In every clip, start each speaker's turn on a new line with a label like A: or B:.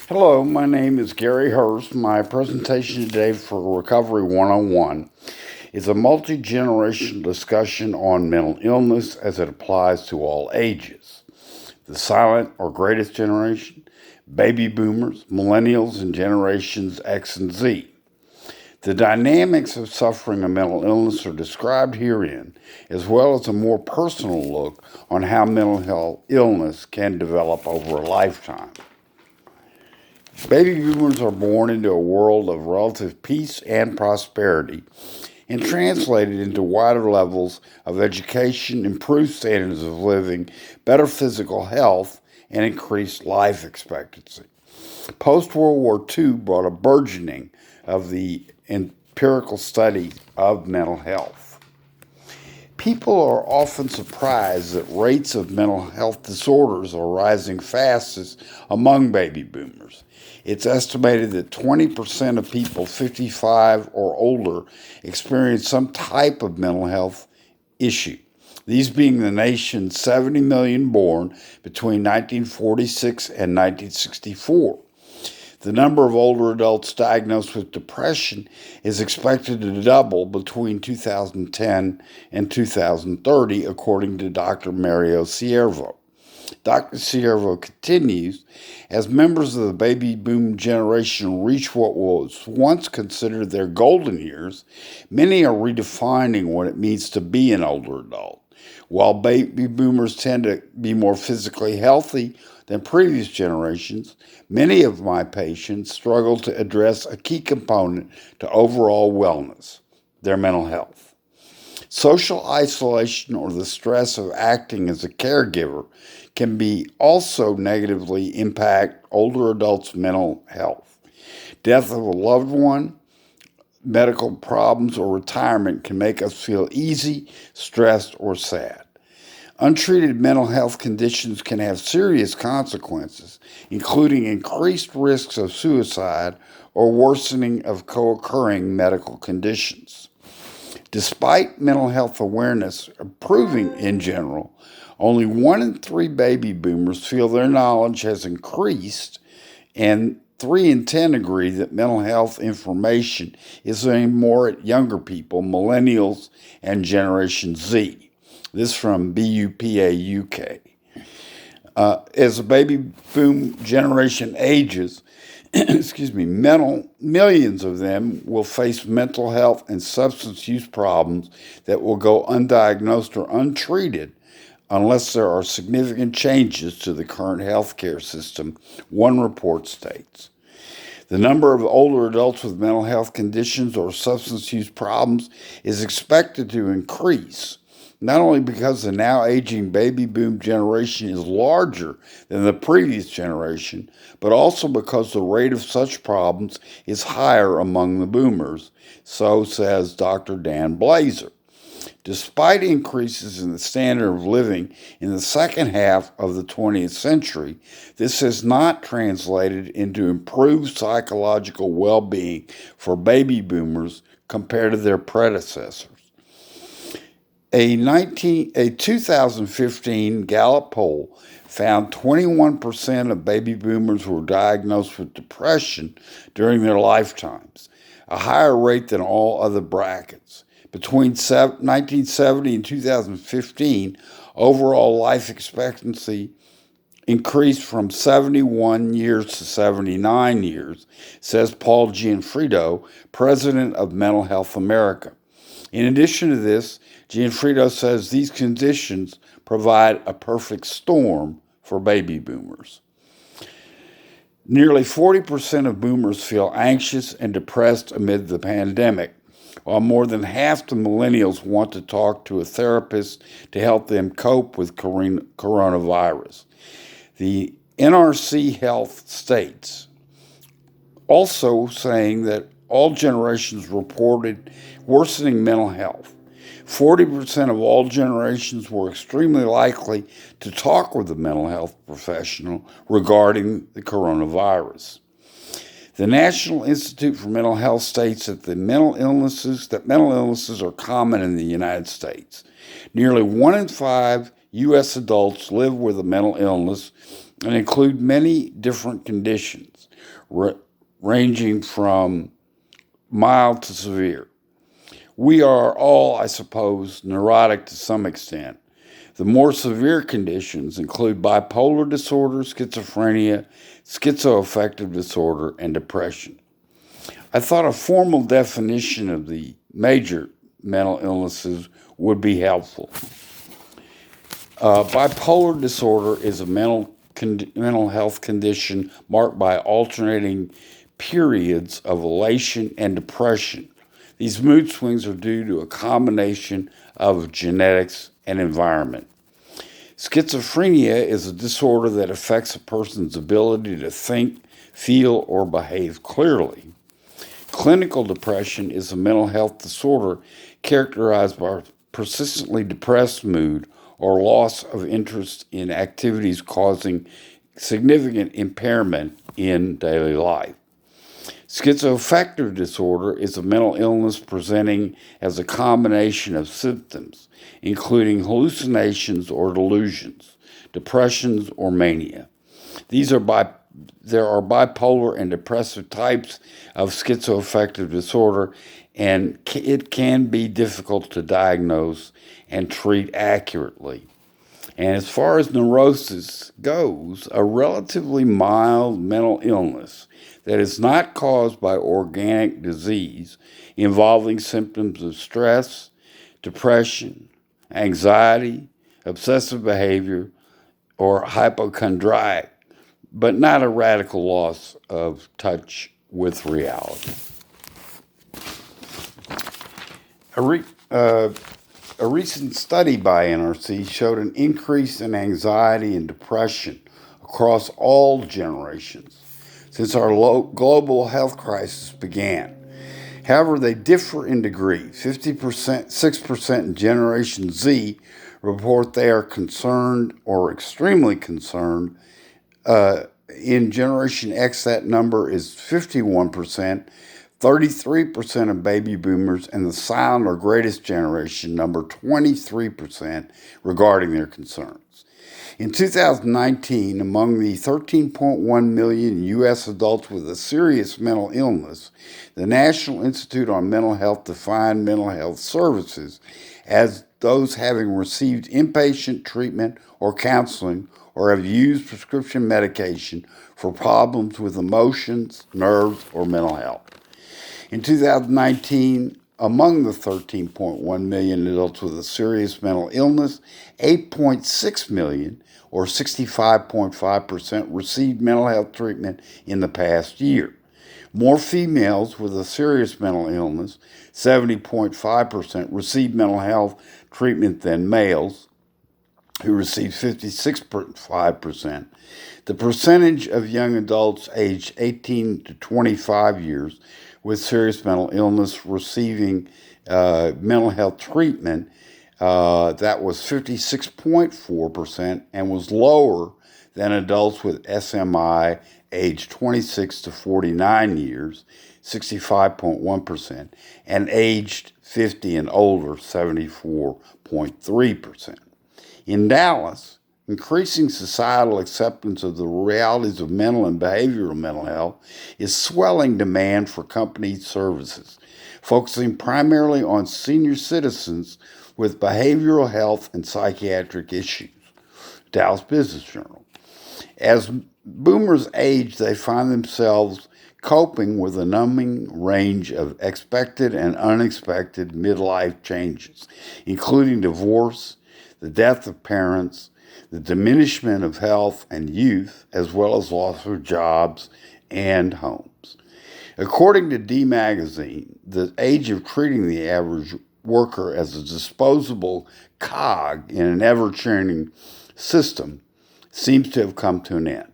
A: Hello, my name is Gary Hurst. My presentation today for Recovery 101 is a multi generational discussion on mental illness as it applies to all ages. The silent or greatest generation, baby boomers, millennials, and generations X and Z. The dynamics of suffering a mental illness are described herein, as well as a more personal look on how mental health illness can develop over a lifetime. Baby boomers are born into a world of relative peace and prosperity and translated into wider levels of education, improved standards of living, better physical health, and increased life expectancy. Post World War II brought a burgeoning of the empirical study of mental health. People are often surprised that rates of mental health disorders are rising fastest among baby boomers. It's estimated that 20% of people 55 or older experience some type of mental health issue, these being the nation's 70 million born between 1946 and 1964. The number of older adults diagnosed with depression is expected to double between 2010 and 2030, according to Dr. Mario Ciervo. Dr. Ciervo continues, as members of the baby boom generation reach what was once considered their golden years, many are redefining what it means to be an older adult. While baby boomers tend to be more physically healthy than previous generations, many of my patients struggle to address a key component to overall wellness, their mental health. Social isolation or the stress of acting as a caregiver can be also negatively impact older adults' mental health. Death of a loved one, medical problems, or retirement can make us feel easy, stressed, or sad. Untreated mental health conditions can have serious consequences, including increased risks of suicide or worsening of co-occurring medical conditions. Despite mental health awareness improving in general, only 1 in 3 baby boomers feel their knowledge has increased, and 3 in 10 agree that mental health information is aimed more at younger people, millennials, and Generation Z. This from BUPA UK. As the baby boom generation ages, millions of them will face mental health and substance use problems that will go undiagnosed or untreated unless there are significant changes to the current healthcare system, one report states. The number of older adults with mental health conditions or substance use problems is expected to increase, not only because the now aging baby boom generation is larger than the previous generation, but also because the rate of such problems is higher among the boomers, so says Dr. Dan Blazer. Despite increases in the standard of living in the second half of the 20th century, this has not translated into improved psychological well-being for baby boomers compared to their predecessors. A 2015 Gallup poll found 21% of baby boomers were diagnosed with depression during their lifetimes, a higher rate than all other brackets. Between 1970 and 2015, overall life expectancy increased from 71 years to 79 years, says Paul Gianfrido, president of Mental Health America. In addition to this, Gianfrido says these conditions provide a perfect storm for baby boomers. Nearly 40% of boomers feel anxious and depressed amid the pandemic, while more than half the millennials want to talk to a therapist to help them cope with coronavirus. The NRC Health states, also saying that all generations reported worsening mental health. 40% of all generations were extremely likely to talk with a mental health professional regarding the coronavirus. The National Institute for Mental Health states that mental illnesses are common in the United States. Nearly 1 in 5 U.S. adults live with a mental illness, and include many different conditions, ranging from mild to severe. We are all, I suppose, neurotic to some extent. The more severe conditions include bipolar disorder, schizophrenia, schizoaffective disorder, and depression. I thought a formal definition of the major mental illnesses would be helpful. Bipolar disorder is a mental health condition marked by alternating periods of elation and depression. These mood swings are due to a combination of genetics and environment. Schizophrenia is a disorder that affects a person's ability to think, feel, or behave clearly. Clinical depression is a mental health disorder characterized by persistently depressed mood or loss of interest in activities causing significant impairment in daily life. Schizoaffective disorder is a mental illness presenting as a combination of symptoms, including hallucinations or delusions, depressions, or mania. There are bipolar and depressive types of schizoaffective disorder, and it can be difficult to diagnose and treat accurately. And as far as neurosis goes, a relatively mild mental illness that is not caused by organic disease involving symptoms of stress, depression, anxiety, obsessive behavior, or hypochondriac, but not a radical loss of touch with reality. A recent study by NRC showed an increase in anxiety and depression across all generations since our global health crisis began. However, they differ in degree. 6% in Generation Z report they are concerned or extremely concerned. In Generation X, that number is 51%. 33% of baby boomers and the silent or greatest generation number 23% regarding their concerns. In 2019, among the 13.1 million U.S. adults with a serious mental illness, the National Institute on Mental Health defined mental health services as those having received inpatient treatment or counseling or have used prescription medication for problems with emotions, nerves, or mental health. In 2019, among the 13.1 million adults with a serious mental illness, 8.6 million, or 65.5%, received mental health treatment in the past year. More females with a serious mental illness, 70.5%, received mental health treatment than males, who received 56.5%. The percentage of young adults aged 18 to 25 years with serious mental illness receiving mental health treatment, that was 56.4% and was lower than adults with SMI aged 26 to 49 years, 65.1%, and aged 50 and older, 74.3%. In Dallas, increasing societal acceptance of the realities of mental and behavioral mental health is swelling demand for company services, focusing primarily on senior citizens with behavioral health and psychiatric issues. Dallas Business Journal. As boomers age, they find themselves coping with a numbing range of expected and unexpected midlife changes, including divorce, the death of parents, the diminishment of health and youth, as well as loss of jobs and homes. According to D Magazine, the age of treating the average worker as a disposable cog in an ever-changing system seems to have come to an end.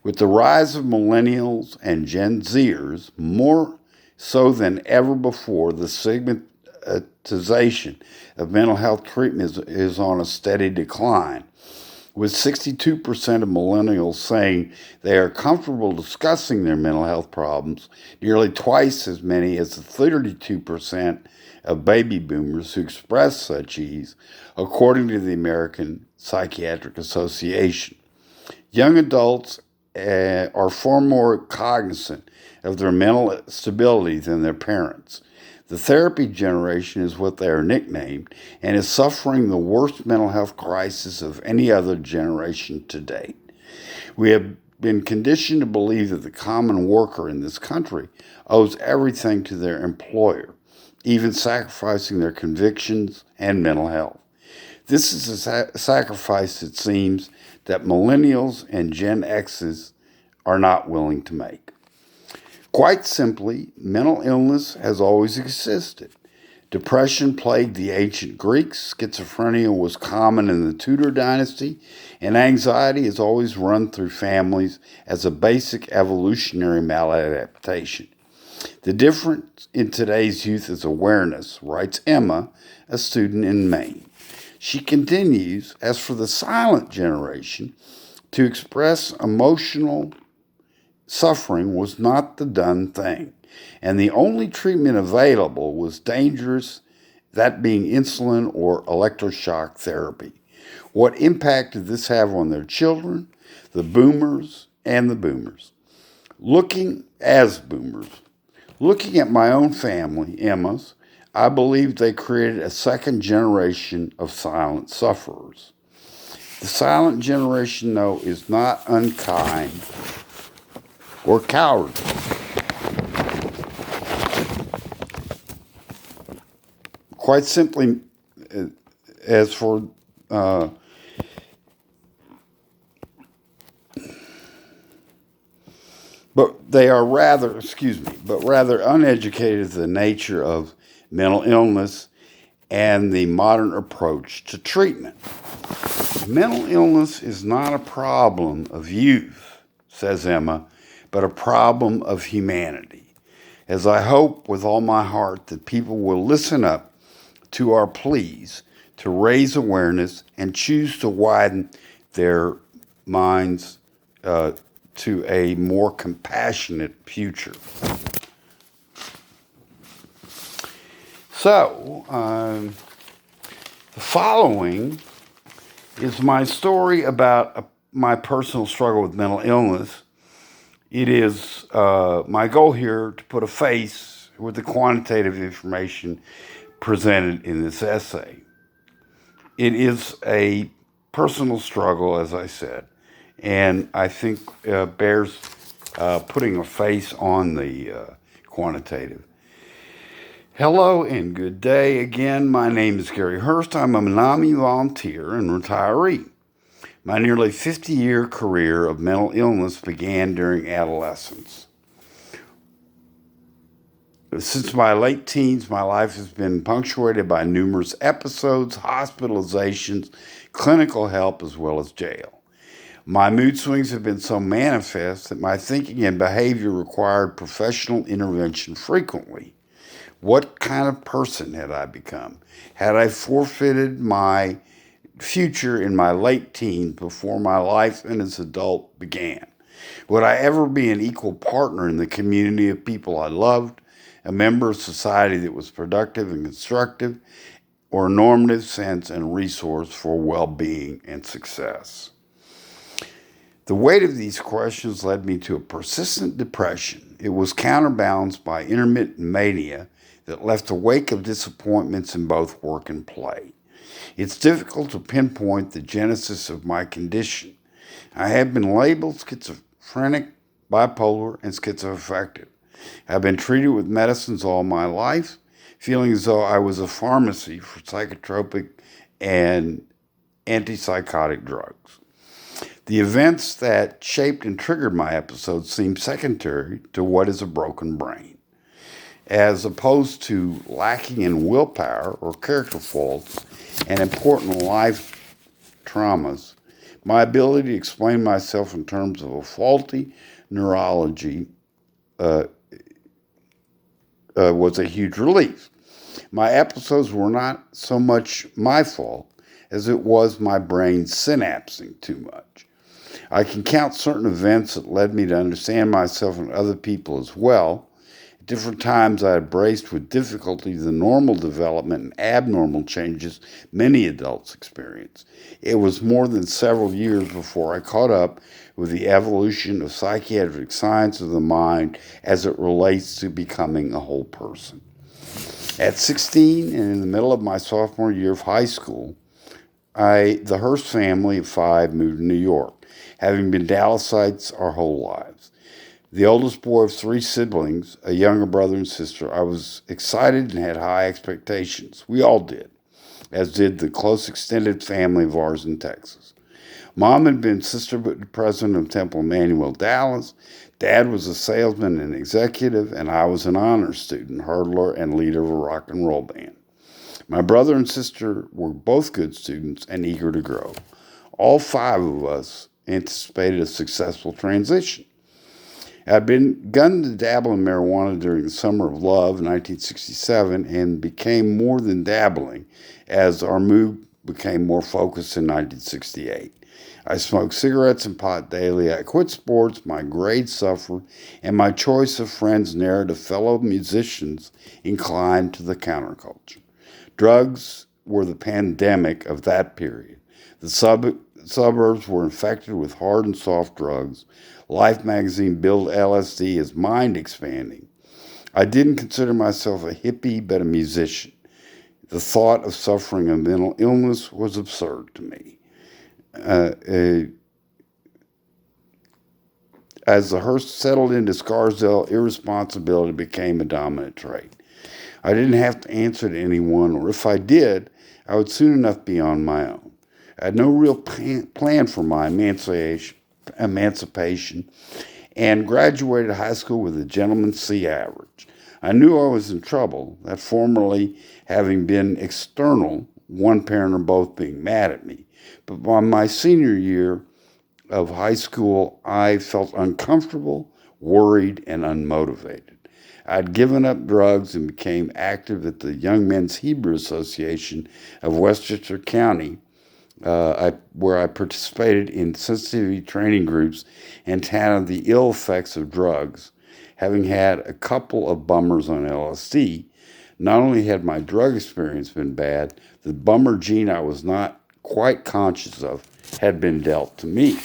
A: With the rise of millennials and Gen Zers, more so than ever before, the stigmatization of mental health treatment is on a steady decline, with 62% of millennials saying they are comfortable discussing their mental health problems, nearly twice as many as the 32% of baby boomers who express such ease, according to the American Psychiatric Association. Young adults are far more cognizant of their mental stability than their parents. The therapy generation is what they are nicknamed and is suffering the worst mental health crisis of any other generation to date. We have been conditioned to believe that the common worker in this country owes everything to their employer, even sacrificing their convictions and mental health. This is a sacrifice, it seems, that millennials and Gen X's are not willing to make. Quite simply, mental illness has always existed. Depression plagued the ancient Greeks, schizophrenia was common in the Tudor dynasty, and anxiety has always run through families as a basic evolutionary maladaptation. The difference in today's youth is awareness, writes Emma, a student in Maine. She continues, as for the silent generation, to express emotional suffering was not the done thing, and the only treatment available was dangerous, that being insulin or electroshock therapy. What impact did this have on their children, the boomers, and the boomers? Looking at my own family, Emma's, I believe they created a second generation of silent sufferers. The silent generation, though, is not unkind or cowardly. Quite simply, as for but they are rather uneducated to the nature of mental illness and the modern approach to treatment. Mental illness is not a problem of youth, says Emma, but a problem of humanity. As I hope with all my heart that people will listen up to our pleas to raise awareness and choose to widen their minds to a more compassionate future. So, the following is my story about my personal struggle with mental illness. It is my goal here to put a face with the quantitative information presented in this essay. It is a personal struggle, as I said, and I think bears putting a face on the quantitative. Hello and good day again. My name is Gary Hurst. I'm a Menominee volunteer and retiree. My nearly 50-year career of mental illness began during adolescence. Since my late teens, my life has been punctuated by numerous episodes, hospitalizations, clinical help, as well as jail. My mood swings have been so manifest that my thinking and behavior required professional intervention frequently. What kind of person had I become? Had I forfeited my future in my late teens before my life as an adult began? Would I ever be an equal partner in the community of people I loved, a member of society that was productive and constructive, or a normative sense and resource for well-being and success? The weight of these questions led me to a persistent depression. It was counterbalanced by intermittent mania that left a wake of disappointments in both work and play. It's difficult to pinpoint the genesis of my condition. I have been labeled schizophrenic, bipolar, and schizoaffective. I've been treated with medicines all my life, feeling as though I was a pharmacy for psychotropic and antipsychotic drugs. The events that shaped and triggered my episodes seem secondary to what is a broken brain. As opposed to lacking in willpower or character faults and important life traumas, my ability to explain myself in terms of a faulty neurology was a huge relief. My episodes were not so much my fault as it was my brain synapsing too much. I can count certain events that led me to understand myself and other people as well. Different times I had braced with difficulty the normal development and abnormal changes many adults experience. It was more than several years before I caught up with the evolution of psychiatric science of the mind as it relates to becoming a whole person. At 16 and in the middle of my sophomore year of high school, the Hearst family of 5 moved to New York, having been Dallasites our whole lives. The oldest boy of 3 siblings, a younger brother and sister, I was excited and had high expectations. We all did, as did the close extended family of ours in Texas. Mom had been sister president of Temple Emmanuel Dallas. Dad was a salesman and executive, and I was an honors student, hurdler, and leader of a rock and roll band. My brother and sister were both good students and eager to grow. All 5 of us anticipated a successful transition. I had begun to dabble in marijuana during the summer of love, 1967, and became more than dabbling as our move became more focused in 1968. I smoked cigarettes and pot daily. I quit sports, my grades suffered, and my choice of friends narrowed to fellow musicians inclined to the counterculture. Drugs were the pandemic of that period. The suburbs were infected with hard and soft drugs. Life magazine billed LSD as mind expanding. I didn't consider myself a hippie, but a musician. The thought of suffering a mental illness was absurd to me. As the Hearst settled into Scarsdale, irresponsibility became a dominant trait. I didn't have to answer to anyone, or if I did, I would soon enough be on my own. I had no real plan for my emancipation and graduated high school with a gentleman's C average. I knew I was in trouble, that formerly having been external, one parent or both being mad at me. But by my senior year of high school, I felt uncomfortable, worried, and unmotivated. I'd given up drugs and became active at the Young Men's Hebrew Association of Westchester County, where I participated in sensitivity training groups and touted the ill effects of drugs. Having had a couple of bummers on LSD, not only had my drug experience been bad, the bummer gene I was not quite conscious of had been dealt to me.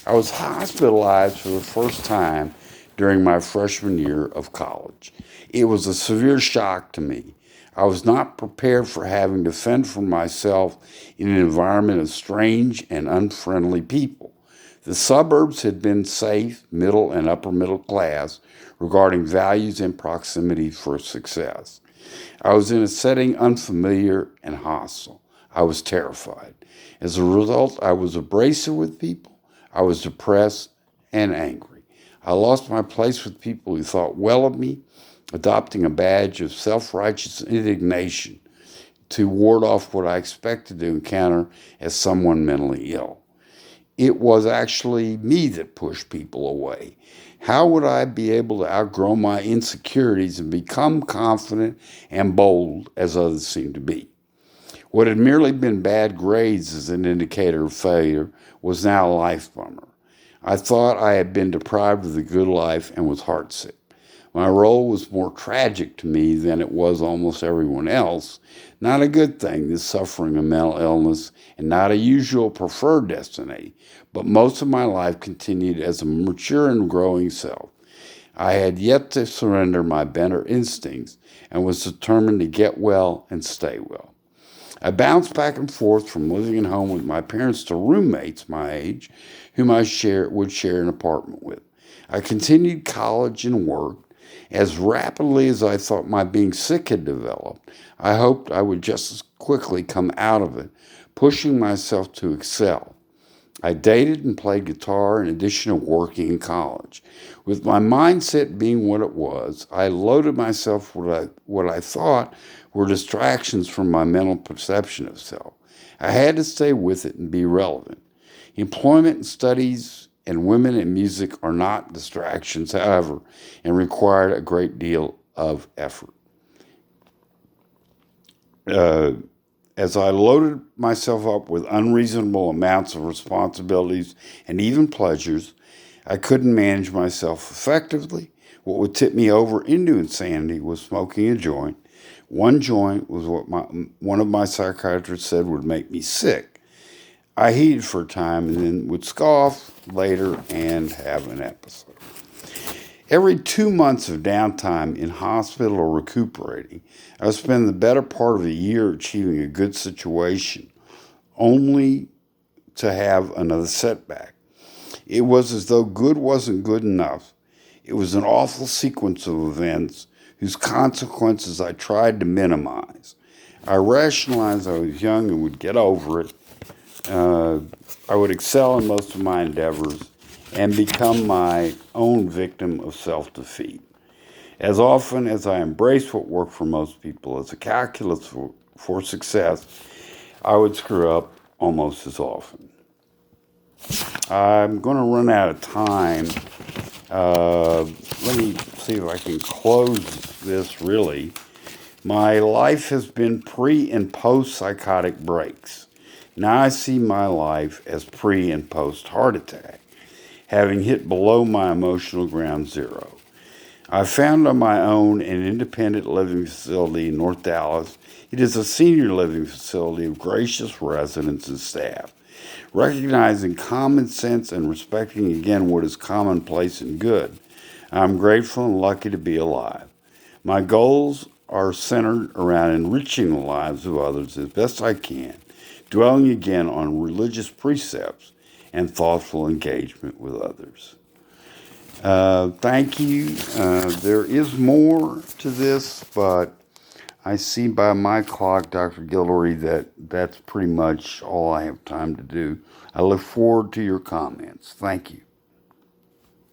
A: I was hospitalized for the first time during my freshman year of college. It was a severe shock to me. I was not prepared for having to fend for myself in an environment of strange and unfriendly people. The suburbs had been safe, middle and upper middle class regarding values and proximity for success. I was in a setting unfamiliar and hostile. I was terrified. As a result, I was abrasive with people. I was depressed and angry. I lost my place with people who thought well of me, adopting a badge of self-righteous indignation to ward off what I expected to encounter as someone mentally ill. It was actually me that pushed people away. How would I be able to outgrow my insecurities and become confident and bold as others seemed to be? What had merely been bad grades as an indicator of failure was now a life bummer. I thought I had been deprived of the good life and was heartsick. My role was more tragic to me than it was almost everyone else. Not a good thing, this suffering of mental illness, and not a usual preferred destiny, but most of my life continued as a mature and growing self. I had yet to surrender my better instincts and was determined to get well and stay well. I bounced back and forth from living at home with my parents to roommates my age, whom I would share an apartment with. I continued college and worked. As rapidly as I thought my being sick had developed, I hoped I would just as quickly come out of it, pushing myself to excel. I dated and played guitar in addition to working in college. With my mindset being what it was, I loaded myself with what I thought were distractions from my mental perception of self. I had to stay with it and be relevant. Employment and studies and women and music are not distractions, however, and required a great deal of effort. As I loaded myself up with unreasonable amounts of responsibilities and even pleasures, I couldn't manage myself effectively. What would tip me over into insanity was smoking a joint. One joint was what one of my psychiatrists said would make me sick. I heeded for a time and then would scoff later and have an episode. Every 2 months of downtime in hospital or recuperating, I would spend the better part of a year achieving a good situation, only to have another setback. It was as though good wasn't good enough. It was an awful sequence of events whose consequences I tried to minimize. I rationalized I was young and would get over it. I would excel in most of my endeavors and become my own victim of self-defeat. As often as I embraced what worked for most people as a calculus for success, I would screw up almost as often. I'm going to run out of time. Let me see if I can close this really. My life has been pre and post psychotic breaks. Now I see my life as pre and post heart attack, having hit below my emotional ground zero. I found on my own an independent living facility in North Dallas. It is a senior living facility of gracious residents and staff. Recognizing common sense and respecting again what is commonplace and good, I'm grateful and lucky to be alive. My goals are centered around enriching the lives of others as best I can, dwelling again on religious precepts and thoughtful engagement with others. Thank you. There is more to this, but I see by my clock, Dr. Guillory, that that's pretty much all I have time to do. I look forward to your comments. Thank you.